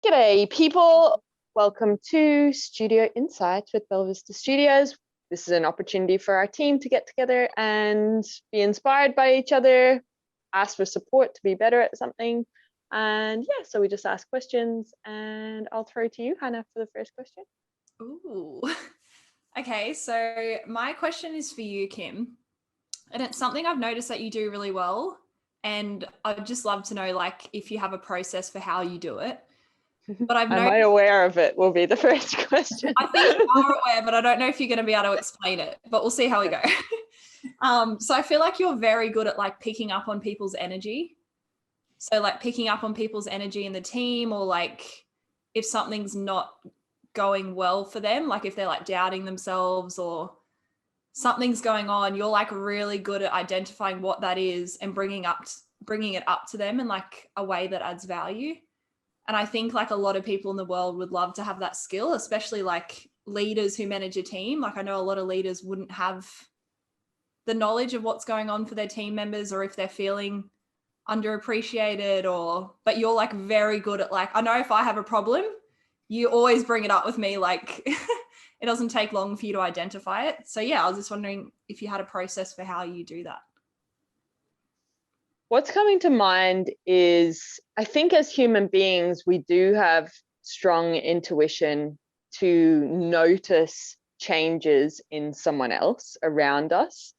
G'day, people. Welcome to Studio Insights with Belvista Studios. This is an opportunity for our team to get together and be inspired by each other, ask for support to be better at something. And yeah, so we just ask questions, and I'll throw to you, Hannah, for the first question. Ooh. Okay, so my question is for you, Kim. And it's something I've noticed that you do really well. And I'd just love to know, like, if you have a process for how you do it. But Am I aware of it will be the first question. I think you are aware, but I don't know if you're going to be able to explain it, but we'll see how we go. So I feel like you're very good at like picking up on people's energy. So like picking up on people's energy in the team, or like if something's not going well for them, like if they're like doubting themselves or something's going on, you're like really good at identifying what that is and bringing it up to them in like a way that adds value. And I think like a lot of people in the world would love to have that skill, especially like leaders who manage a team. Like I know a lot of leaders wouldn't have the knowledge of what's going on for their team members, or if they're feeling underappreciated, but you're like very good at like, I know if I have a problem, you always bring it up with me. Like it doesn't take long for you to identify it. So yeah, I was just wondering if you had a process for how you do that. What's coming to mind is, I think as human beings, we do have strong intuition to notice changes in someone else around us.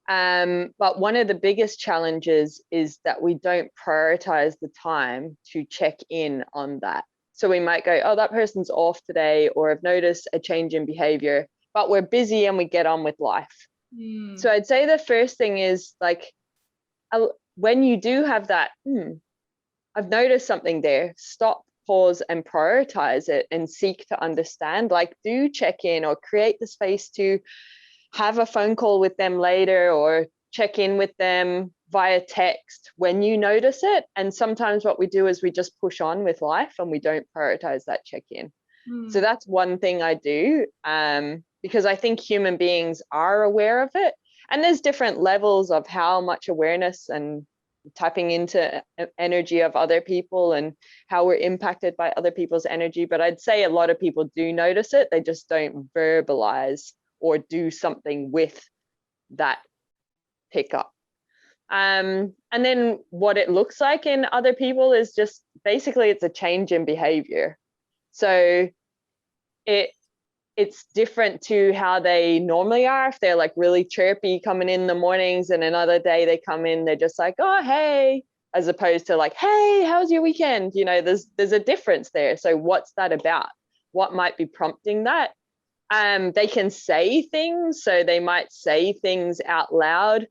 But one of the biggest challenges is that we don't prioritize the time to check in on that. So we might go, oh, that person's off today, or I've noticed a change in behavior, but we're busy and we get on with life. So I'd say the first thing is like, when you do have that, I've noticed something there, stop, pause, and prioritize it and seek to understand. Like, do check in or create the space to have a phone call with them later, or check in with them via text when you notice it. And sometimes what we do is we just push on with life and we don't prioritize that check-in. So that's one thing I do, because I think human beings are aware of it. And there's different levels of how much awareness and tapping into energy of other people and how we're impacted by other people's energy. But I'd say a lot of people do notice it. They just don't verbalize or do something with that pickup. And then what it looks like in other people is just basically it's a change in behavior. So it's different to how they normally are. If they're like really chirpy coming in the mornings, and another day they come in, they're just like, oh, hey, as opposed to like, hey, how's your weekend? You know, there's a difference there. So what's that about? What might be prompting that? They can say things. So they might say things out loud.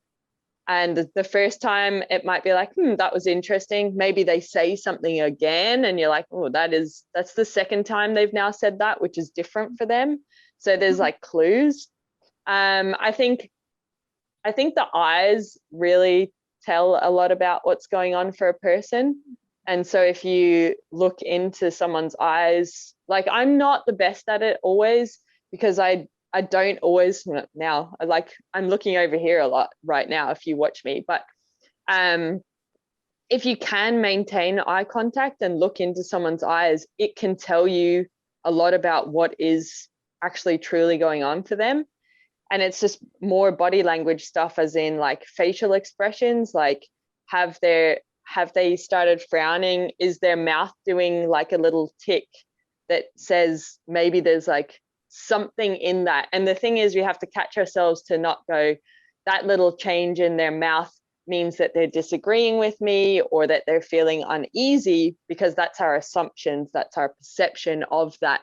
And the first time it might be like, that was interesting. Maybe they say something again and you're like, oh, that's the second time they've now said that, which is different for them. So there's like clues. I think the eyes really tell a lot about what's going on for a person. And so if you look into someone's eyes, like I'm not the best at it always, because I don't always now, like I'm looking over here a lot right now if you watch me, but if you can maintain eye contact and look into someone's eyes, it can tell you a lot about what is actually truly going on for them. And it's just more body language stuff, as in like facial expressions, like have they started frowning? Is their mouth doing like a little tick that says maybe there's like something in that? And the thing is, we have to catch ourselves to not go, that little change in their mouth means that they're disagreeing with me or that they're feeling uneasy, because that's our assumptions, that's our perception of that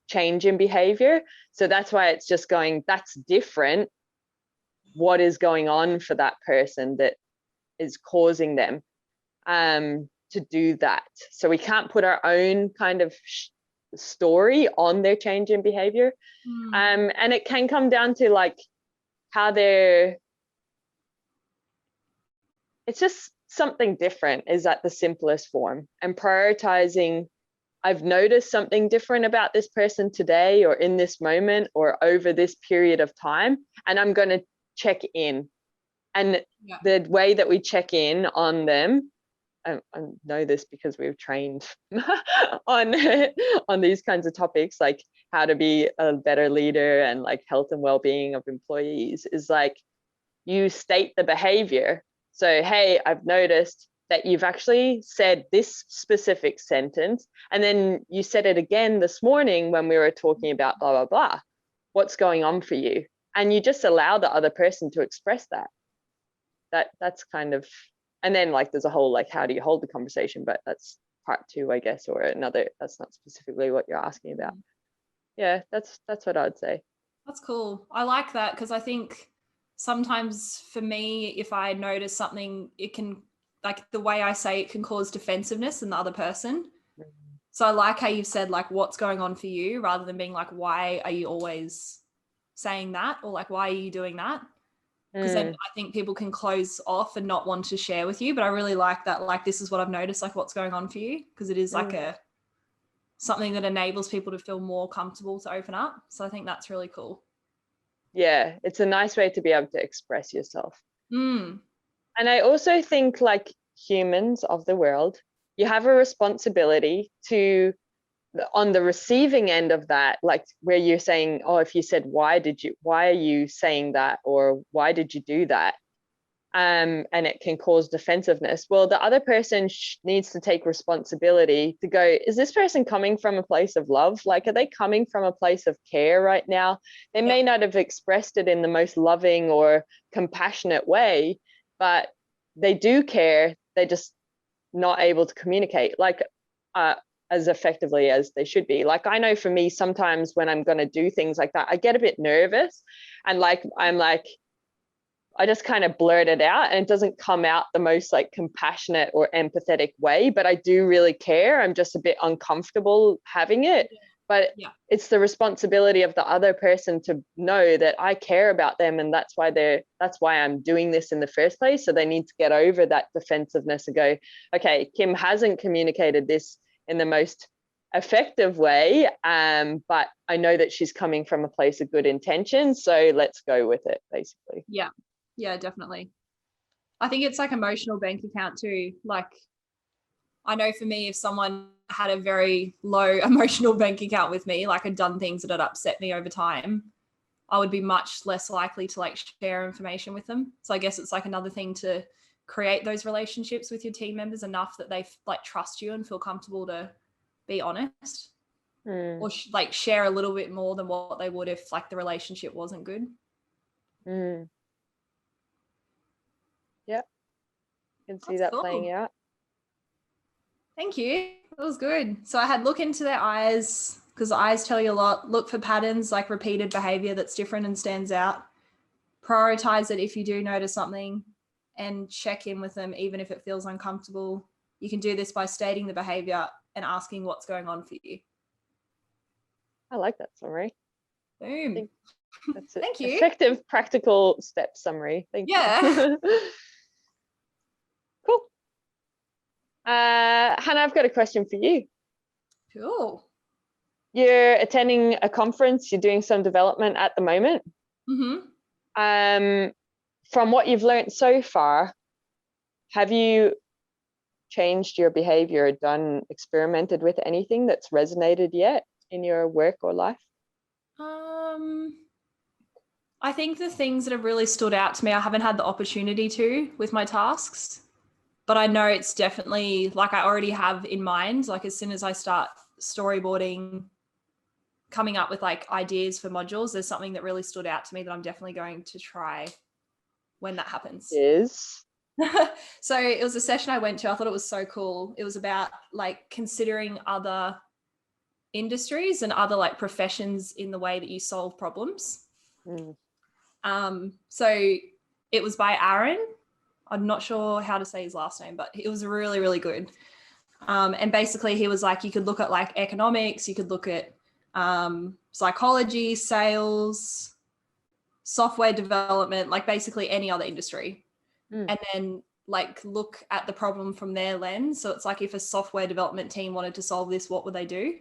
change in behavior. So that's why it's just going, that's different. What is going on for that person that is causing them to do that? So we can't put our own kind of story on their change in behavior. And it can come down to like how it's just something different is at the simplest form. And prioritizing, I've noticed something different about this person today, or in this moment, or over this period of time, and I'm going to check in. And the way that we check in on them I know this because we've trained on on these kinds of topics, like how to be a better leader and like health and well-being of employees, is like you state the behavior. So, hey, I've noticed that you've actually said this specific sentence, and then you said it again this morning when we were talking about blah, blah, blah. What's going on for you? And you just allow the other person to express that. That's kind of, and then like there's a whole like, how do you hold the conversation? But that's part 2, I guess, or another, that's not specifically what you're asking about. Yeah, that's what I'd say. That's cool. I like that, because I think sometimes for me, if I notice something, it can, like the way I say it can cause defensiveness in the other person. So I like how you've said like, what's going on for you, rather than being like, why are you always saying that? Or like, why are you doing that? Because then I think people can close off and not want to share with you. But I really like that, like, this is what I've noticed, like what's going on for you, because it is like something that enables people to feel more comfortable to open up. So I think that's really cool. Yeah, it's a nice way to be able to express yourself. And I also think, like humans of the world, you have a responsibility to, on the receiving end of that, like where you're saying, oh, if you said, why are you saying that, or why did you do that, and it can cause defensiveness, well, the other person needs to take responsibility to go, is this person coming from a place of love? Like, are they coming from a place of care right now? They may not have expressed it in the most loving or compassionate way, but they do care. They're just not able to communicate like as effectively as they should be. Like, I know for me, sometimes when I'm going to do things like that, I get a bit nervous, and like I'm like, I just kind of blurt it out, and it doesn't come out the most like compassionate or empathetic way, but I do really care. I'm just a bit uncomfortable having it. But it's the responsibility of the other person to know that I care about them, and that's why I'm doing this in the first place. So they need to get over that defensiveness and go, okay, Kim hasn't communicated this in the most effective way, but I know that she's coming from a place of good intention, so let's go with it, basically. Yeah, definitely. I think it's like emotional bank account too. Like, I know for me, if someone had a very low emotional bank account with me, like had done things that had upset me over time, I would be much less likely to like share information with them. So I guess it's like another thing to create those relationships with your team members enough that they like trust you and feel comfortable to be honest, or like share a little bit more than what they would if like the relationship wasn't good. Yeah, can see that playing out. Thank you. That was good. So I had look into their eyes, because eyes tell you a lot. Look for patterns, like repeated behavior that's different and stands out. Prioritize it if you do notice something, and check in with them even if it feels uncomfortable. You can do this by stating the behavior and asking what's going on for you. I like that summary. Boom. That's it. Thank you. Effective, practical step summary. Thank you. Cool. Hannah, I've got a question for you. Cool. You're attending a conference, you're doing some development at the moment. From what you've learned so far, have you changed your behavior, experimented with anything that's resonated yet in your work or life? I think the things that have really stood out to me, I haven't had the opportunity to with my tasks, but I know it's definitely like I already have in mind, like as soon as I start storyboarding, coming up with like ideas for modules, there's something that really stood out to me that I'm definitely going to try when that happens. So it was a session I went to. I thought it was so cool. It was about like considering other industries and other like professions in the way that you solve problems. So it was by Aaron. I'm not sure how to say his last name, but it was really, really good. And basically he was like, you could look at like economics, you could look at psychology, sales, software development, like basically any other industry. And then like look at the problem from their lens. So it's like if a software development team wanted to solve this, what would they do?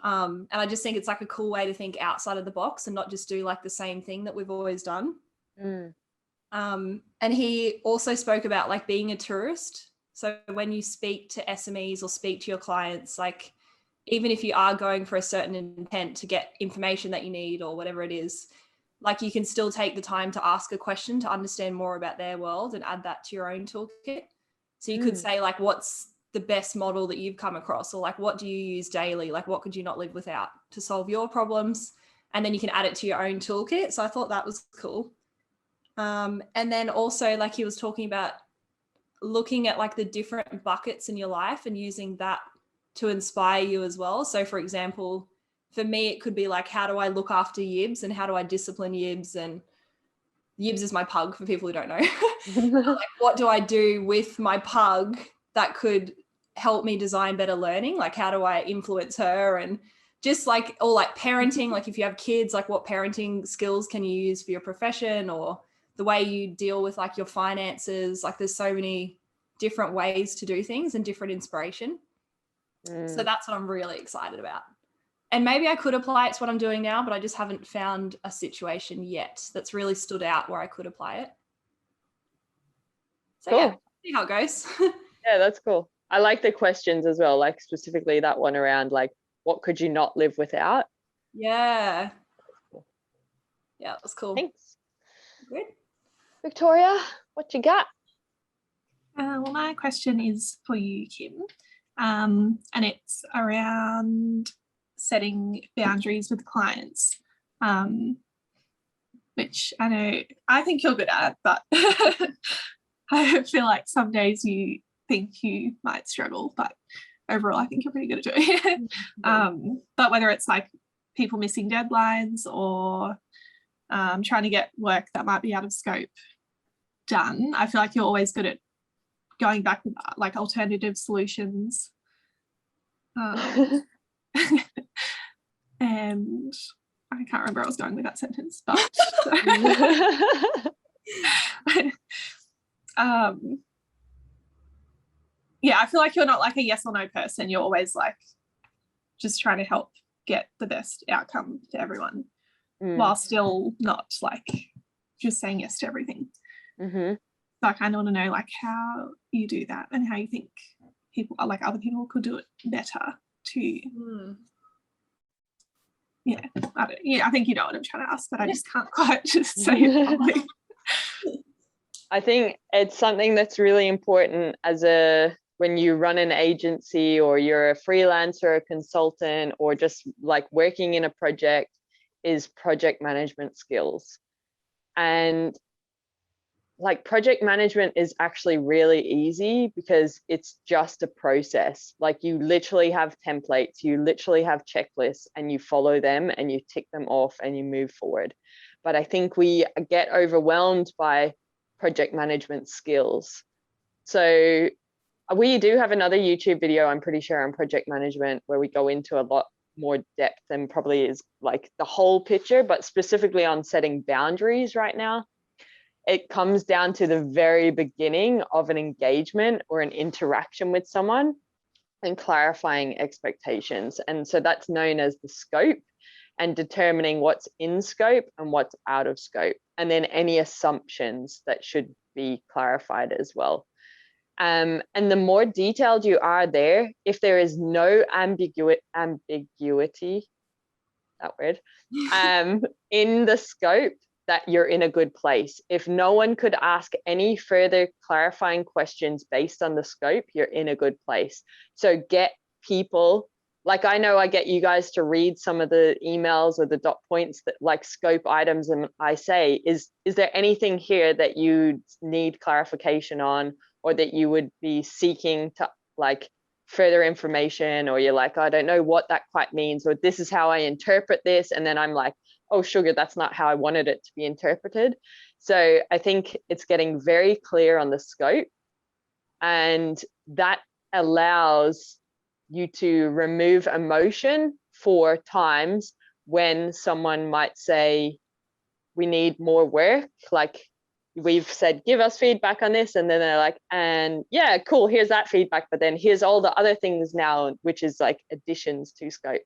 And I just think it's like a cool way to think outside of the box and not just do like the same thing that we've always done. And he also spoke about like being a tourist. So when you speak to SMEs or speak to your clients, like even if you are going for a certain intent to get information that you need or whatever it is, like you can still take the time to ask a question to understand more about their world and add that to your own toolkit. So you could say like, what's the best model that you've come across, or like, what do you use daily? Like, what could you not live without to solve your problems? And then you can add it to your own toolkit. So I thought that was cool. And then also, like he was talking about looking at like the different buckets in your life and using that to inspire you as well. So for example, for me, it could be like, how do I look after Yibs and how do I discipline Yibs? And Yibs is my pug for people who don't know. Like, what do I do with my pug that could help me design better learning? Like, how do I influence her? And just like, or like parenting, like if you have kids, like what parenting skills can you use for your profession, or the way you deal with like your finances? Like there's so many different ways to do things and different inspiration. So that's what I'm really excited about. And maybe I could apply it to what I'm doing now, but I just haven't found a situation yet that's really stood out where I could apply it. So cool. Yeah, see how it goes. Yeah, that's cool. I like the questions as well, like specifically that one around like, what could you not live without? Yeah. Yeah, that was cool. Thanks. Good. Victoria, what you got? Well, my question is for you, Kim, and it's around setting boundaries with clients, which I think you're good at, but I feel like some days you think you might struggle, but overall I think you're pretty good at doing it. But whether it's like people missing deadlines or trying to get work that might be out of scope done, I feel like you're always good at going back with like alternative solutions. And I can't remember where I was going with that sentence, but yeah, I feel like you're not like a yes or no person. You're always like just trying to help get the best outcome to everyone while still not like just saying yes to everything. So I kind of want to know like how you do that and how you think people, like other people, could do it better too. Yeah, I think you know what I'm trying to ask, but I just can't quite just say it properly. I think it's something that's really important when you run an agency or you're a freelancer, a consultant, or just like working in a project, is project management skills. And like project management is actually really easy because it's just a process. Like you literally have templates, you literally have checklists, and you follow them and you tick them off and you move forward. But I think we get overwhelmed by project management skills. So we do have another YouTube video, I'm pretty sure, on project management where we go into a lot more depth and probably is like the whole picture, but specifically on setting boundaries right now. It comes down to the very beginning of an engagement or an interaction with someone and clarifying expectations. And so that's known as the scope, and determining what's in scope and what's out of scope, and then any assumptions that should be clarified as well. And the more detailed you are there, if there is no ambiguity, that word, in the scope, that you're in a good place. If no one could ask any further clarifying questions based on the scope, you're in a good place. So get people, like I know I get you guys to read some of the emails or the dot points that like scope items, and I say, is there anything here that you need clarification on, or that you would be seeking to like further information, or you're like, I don't know what that quite means, or this is how I interpret this, and then I'm like, oh sugar, that's not how I wanted it to be interpreted. So I think it's getting very clear on the scope, and that allows you to remove emotion for times when someone might say, we need more work, like we've said, give us feedback on this, and then they're like, and yeah, cool, here's that feedback, but then here's all the other things now, which is like additions to scope.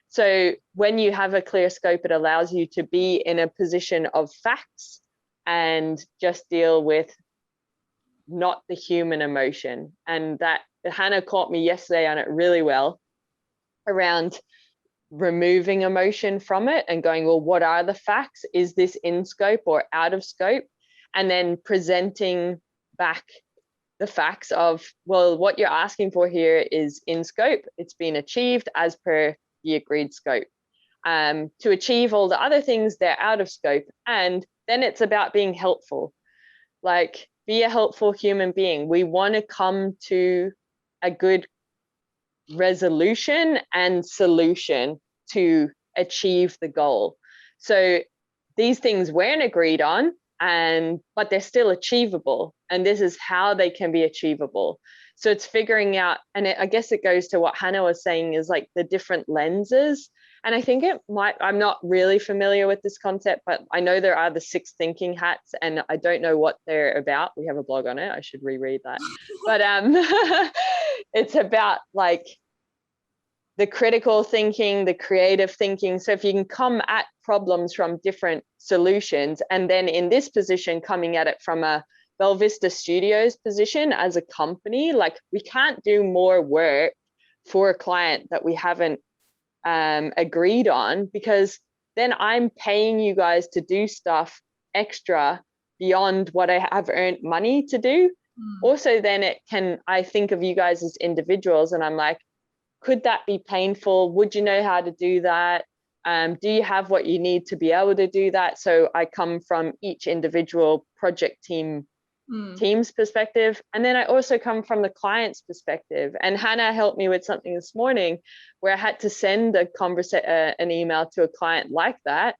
So when you have a clear scope, it allows you to be in a position of facts and just deal with not the human emotion. And that Hannah caught me yesterday on it really well, around removing emotion from it and going, well, what are the facts? Is this in scope or out of scope? And then presenting back the facts of, well, what you're asking for here is in scope. It's been achieved as per the agreed scope. To achieve all the other things, they're out of scope. And then it's about being helpful. Like, be a helpful human being. We want to come to a good resolution and solution to achieve the goal. So these things weren't agreed on, but they're still achievable. And this is how they can be achievable. So it's figuring out, and I guess it goes to what Hannah was saying, is like the different lenses. And I think I'm not really familiar with this concept, but I know there are the 6 thinking hats, and I don't know what they're about. We have a blog on it. I should reread that. But it's about like the critical thinking, the creative thinking. So if you can come at problems from different solutions, and then in this position, coming at it from a Belvista Studios position as a company, like, we can't do more work for a client that we haven't agreed on, because then I'm paying you guys to do stuff extra beyond what I have earned money to do. Also, then I think of you guys as individuals, and I'm like, could that be painful? Would you know how to do that? Do you have what you need to be able to do that? So I come from each individual project team's perspective. And then I also come from the client's perspective. And Hannah helped me with something this morning where I had to send an email to a client like that.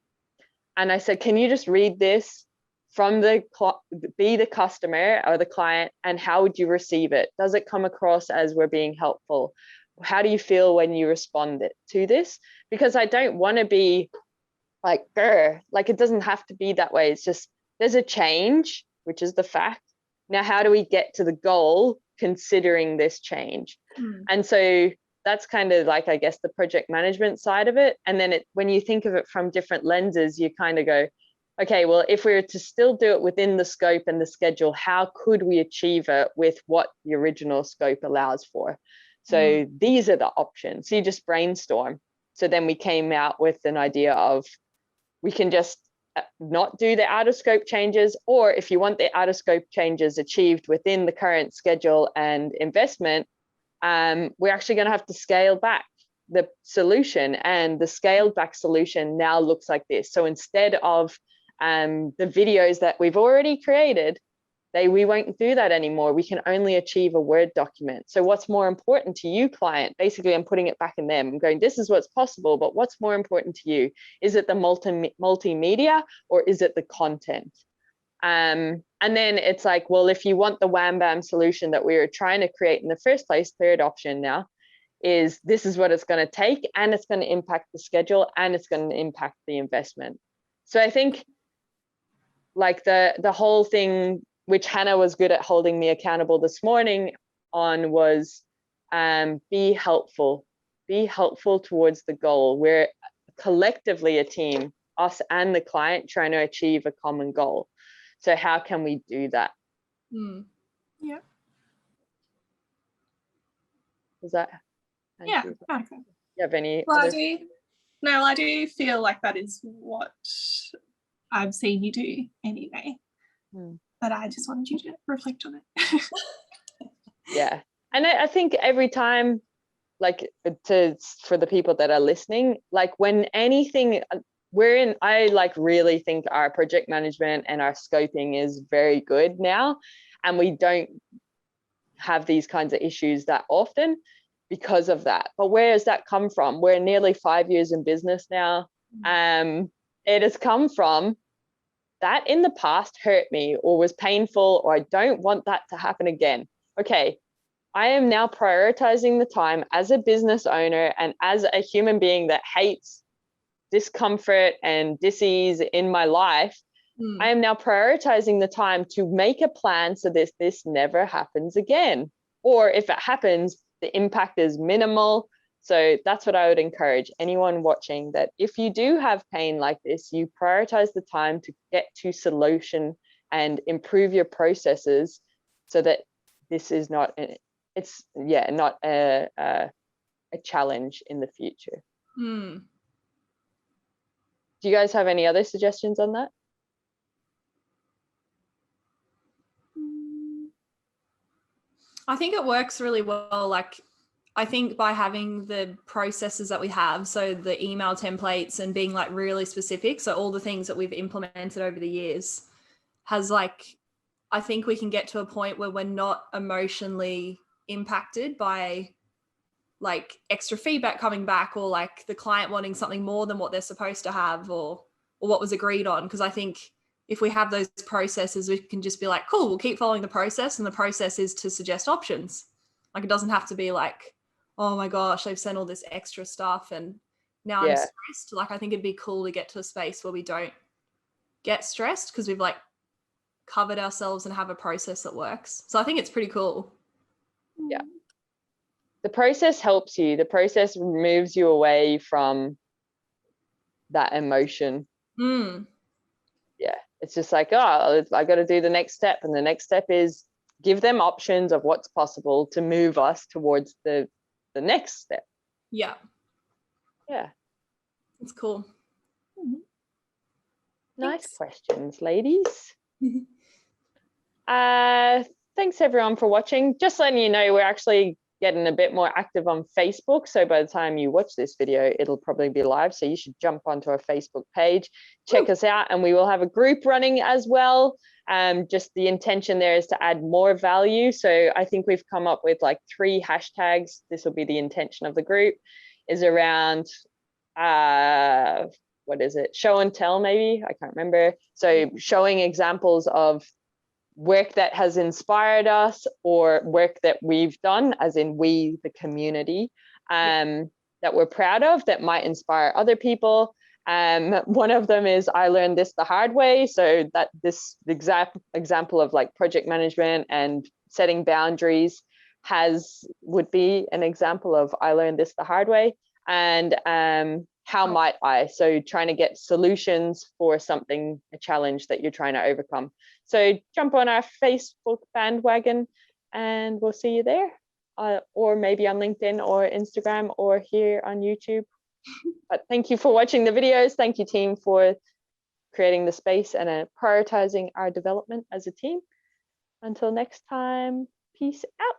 And I said, can you just read this from be the customer or the client, and how would you receive it? Does it come across as we're being helpful? How do you feel when you respond to this? Because I don't want to be like, like, it doesn't have to be that way. It's just, there's a change, which is the fact. Now, how do we get to the goal considering this change? And so that's kind of like, I guess, the project management side of it. And then when you think of it from different lenses, you kind of go, okay, well, if we were to still do it within the scope and the schedule, how could we achieve it with what the original scope allows for? So these are the options. So you just brainstorm. So then we came out with an idea of, we can just not do the out of scope changes, or if you want the out of scope changes achieved within the current schedule and investment, we're actually going to have to scale back the solution. And the scaled back solution now looks like this. So instead of the videos that we've already created, we won't do that anymore. We can only achieve a Word document. So what's more important to you, client? Basically, I'm putting it back in them. I'm going, this is what's possible, but what's more important to you? Is it the multimedia, or is it the content? And then it's like, well, if you want the wham bam solution that we were trying to create in the first place, third option now is, this is what it's going to take, and it's going to impact the schedule, and it's going to impact the investment. So I think like the whole thing, which Hannah was good at holding me accountable this morning on, was be helpful towards the goal. We're collectively a team, us and the client, trying to achieve a common goal. So how can we do that? Yeah. Is that? Yeah. Okay. You have any? Well, I do feel like that is what I've seen you do anyway. But I just wanted you to reflect on it. Yeah. And I think every time, like, for the people that are listening, like, when anything I like really think our project management and our scoping is very good now, and we don't have these kinds of issues that often because of that. But where does that come from? We're nearly 5 years in business now. It has come from that in the past hurt me, or was painful, or I don't want that to happen again. Okay, I am now prioritizing the time as a business owner and as a human being that hates discomfort and dis-ease in my life. I am now prioritizing the time to make a plan so this never happens again. Or if it happens, the impact is minimal. So that's what I would encourage anyone watching, that if you do have pain like this, you prioritize the time to get to solution and improve your processes so that this is not not a challenge in the future. Hmm. Do you guys have any other suggestions on that? I think it works really well. Like, I think by having the processes that we have, so the email templates and being like really specific, so all the things that we've implemented over the years has like, I think we can get to a point where we're not emotionally impacted by like extra feedback coming back, or like the client wanting something more than what they're supposed to have, or what was agreed on. Because I think if we have those processes, we can just be like, cool, we'll keep following the process, and the process is to suggest options. Like, it doesn't have to be like, oh my gosh, they've sent all this extra stuff and now I'm stressed. Like, I think it'd be cool to get to a space where we don't get stressed because we've like covered ourselves and have a process that works. So I think it's pretty cool. Yeah. The process helps you. The process moves you away from that emotion. Yeah. It's just like, oh, I got to do the next step. And the next step is give them options of what's possible to move us towards the next step. Yeah. Yeah. It's cool. Nice questions, ladies. Thanks everyone for watching. Just letting you know, we're actually getting a bit more active on Facebook. So by the time you watch this video, it'll probably be live. So you should jump onto our Facebook page, check us out, and we will have a group running as well. Just the intention there is to add more value. So I think we've come up with like 3 hashtags. This will be the intention of the group, is around what is it? Show and tell, maybe. I can't remember. So showing examples of work that has inspired us, or work that we've done, as in we, the community, that we're proud of, that might inspire other people. One of them is I learned this the hard way. So that this exact example of like project management and setting boundaries would be an example of I learned this the hard way. And how might I? So trying to get solutions for something, a challenge that you're trying to overcome. So jump on our Facebook bandwagon and we'll see you there, or maybe on LinkedIn or Instagram or here on YouTube. But thank you for watching the videos. Thank you, team, for creating the space and prioritizing our development as a team. Until next time, peace out.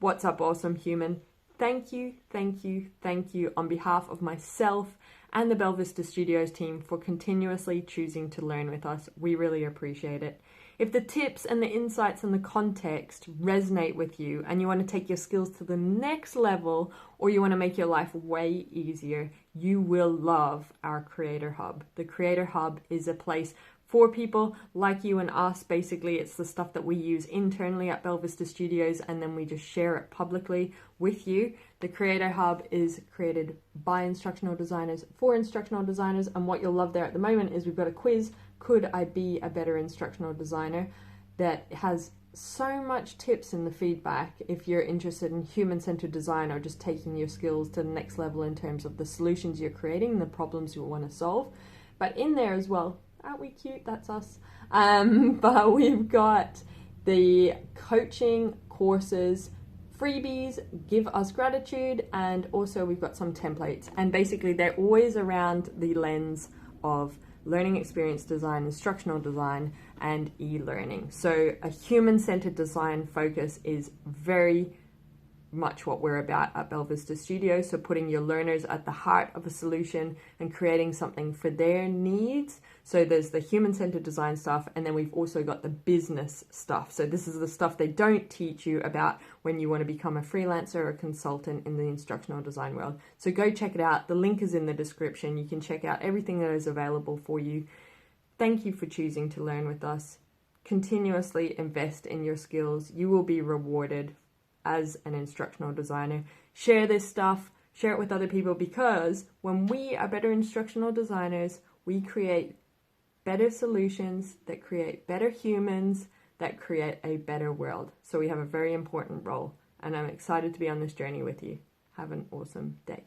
What's up, awesome human? Thank you, thank you, thank you on behalf of myself and the Belvista Studios team for continuously choosing to learn with us. We really appreciate it. If the tips and the insights and the context resonate with you and you want to take your skills to the next level, or you want to make your life way easier, you will love our Creator Hub. The Creator Hub is a place for people like you and us. Basically, it's the stuff that we use internally at Belvista Studios, and then we just share it publicly with you. The Creator Hub is created by instructional designers for instructional designers, and what you'll love there at the moment is we've got a quiz, Could I Be a Better Instructional Designer, that has so much tips in the feedback if you're interested in human-centered design, or just taking your skills to the next level in terms of the solutions you're creating and the problems you want to solve. But in there as well, aren't we cute? That's us. But we've got the coaching courses, freebies, give us gratitude, and also we've got some templates. And basically they're always around the lens of learning experience design, instructional design, and e-learning. So a human-centered design focus is very much what we're about at Belvista Studios. So putting your learners at the heart of a solution and creating something for their needs. So there's the human-centered design stuff, and then we've also got the business stuff. So this is the stuff they don't teach you about when you want to become a freelancer or a consultant in the instructional design world. So go check it out. The link is in the description. You can check out everything that is available for you. Thank you for choosing to learn with us. Continuously invest in your skills. You will be rewarded as an instructional designer. Share this stuff, share it with other people, because when we are better instructional designers, we create better solutions that create better humans, that create a better world. So we have a very important role, and I'm excited to be on this journey with you. Have an awesome day.